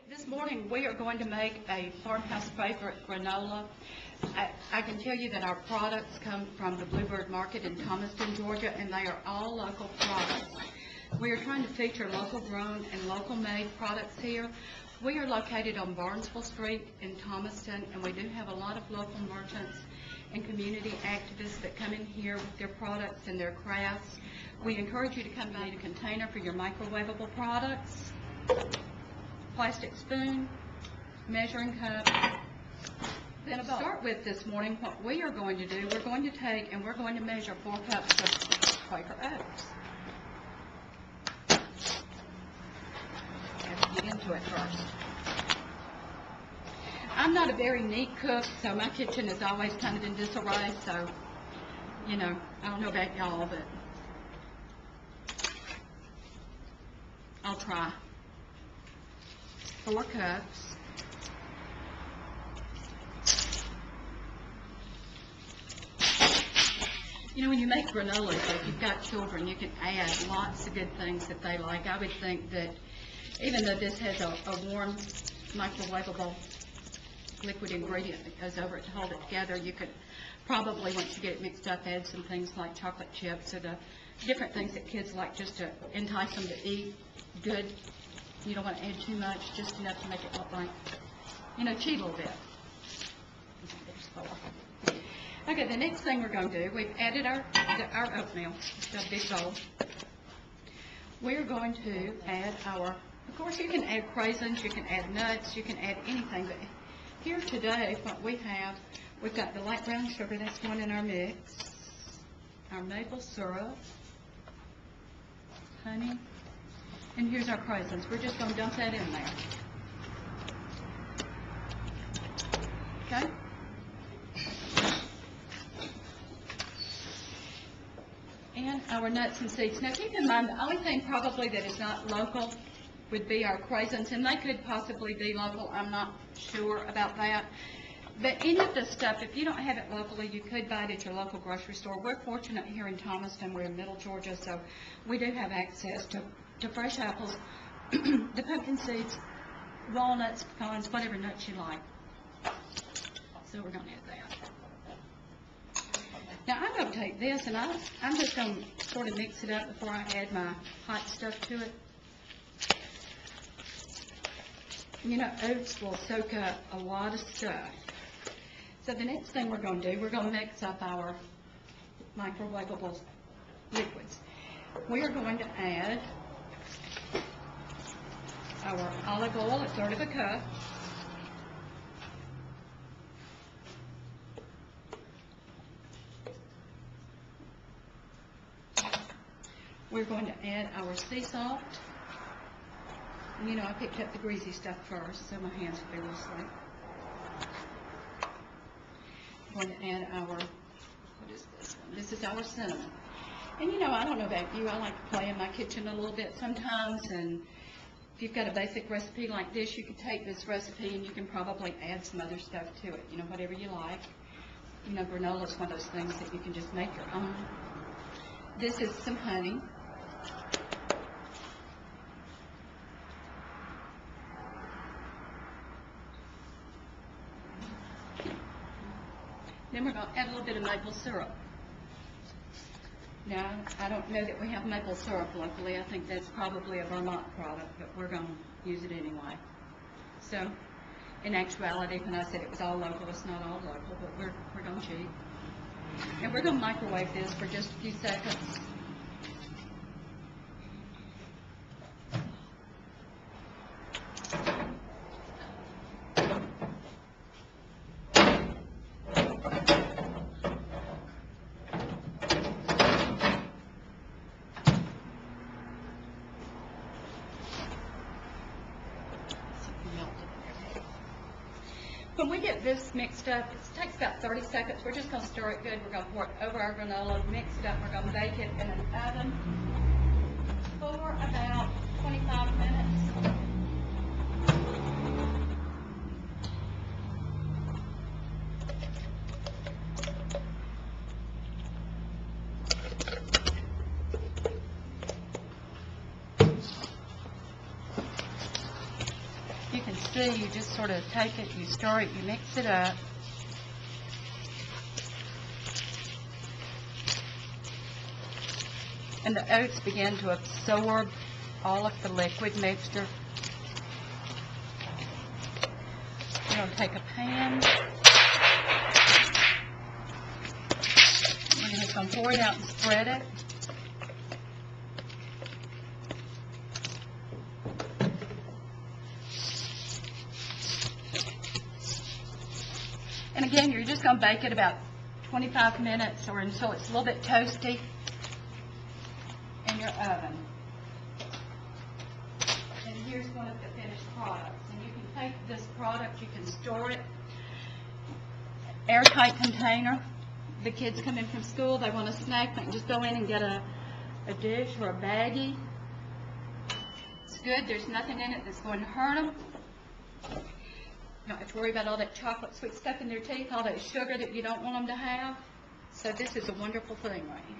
This morning we are going to make a farmhouse favorite granola. I can tell you that our products come from the Bluebird market in Thomaston, Georgia, and they are all local products. We are trying to feature local grown and local made products here. We are located on Barnesville Street in Thomaston, and we do have a lot of local merchants and community activists that come in here with their products and their crafts. We encourage you to come by a container for your microwavable products, plastic spoon, measuring cup. Then to start with this morning, what we are going to do, we're going to take and we're going to measure 4 cups of Quaker oats. Have to get into it first. I'm not a very neat cook, so my kitchen is always kind of in disarray, so, you know, I don't know about y'all, but I'll try. 4 cups. You know, when you make granola, if you've got children, you can add lots of good things that they like. I would think that even though this has a warm, microwavable liquid ingredient that goes over it to hold it together, you could probably, once you get it mixed up, add some things like chocolate chips or the different things that kids like just to entice them to eat good. You don't want to add too much, just enough to make it look like, you know, cheat a little bit. Okay, the next thing we're going to do, we've added our oatmeal, a big bowl. We're going to add our, of course you can add raisins, you can add nuts, you can add anything, but here today what we have, we've got the light brown sugar, that's going in our mix, our maple syrup, honey, and here's our raisins. We're just going to dump that in there. Okay? And our nuts and seeds. Now keep in mind, the only thing probably that is not local would be our raisins, and they could possibly be local. I'm not sure about that. But any of this stuff, if you don't have it locally, you could buy it at your local grocery store. We're fortunate here in Thomaston. We're in Middle Georgia, so we do have access to fresh apples, the pumpkin seeds, walnuts, pecans, whatever nuts you like. So we're going to add that. Now I'm going to take this and I'm just going to sort of mix it up before I add my hot stuff to it. You know, oats will soak up a lot of stuff. So the next thing we're going to do, we're going to mix up our microwavable liquids. We are going to add our olive oil, 1/3 of a cup. We're going to add our sea salt. And, you know, I picked up the greasy stuff first, so my hands will be real slick. I'm going to add our, what is this one? This is our cinnamon. And, you know, I don't know about you, I like to play in my kitchen a little bit sometimes, and if you've got a basic recipe like this, you could take this recipe and you can probably add some other stuff to it, you know, whatever you like. You know, granola is one of those things that you can just make your own. This is some honey. Then we're going to add a little bit of maple syrup. Now, I don't know that we have maple syrup locally. I think that's probably a Vermont product, but we're going to use it anyway. So, in actuality, when I said it was all local, it's not all local, but we're going to cheat. And we're going to microwave this for just a few seconds. When we get this mixed up, it takes about 30 seconds. We're just going to stir it good. We're going to pour it over our granola, mix it up. We're going to bake it in an oven for about 25 minutes. You can see, you just sort of take it, you stir it, you mix it up. And the oats begin to absorb all of the liquid mixture. You're going to take a pan. You're just going to pour it out and spread it. And again, you're just going to bake it about 25 minutes or until it's a little bit toasty in your oven. And here's one of the finished products. And you can take this product, you can store it, airtight container. The kids come in from school, they want a snack, they can just go in and get a dish or a baggie. It's good, there's nothing in it that's going to hurt them. You don't have to worry about all that chocolate sweet stuff in their teeth, all that sugar that you don't want them to have. So this is a wonderful thing right here.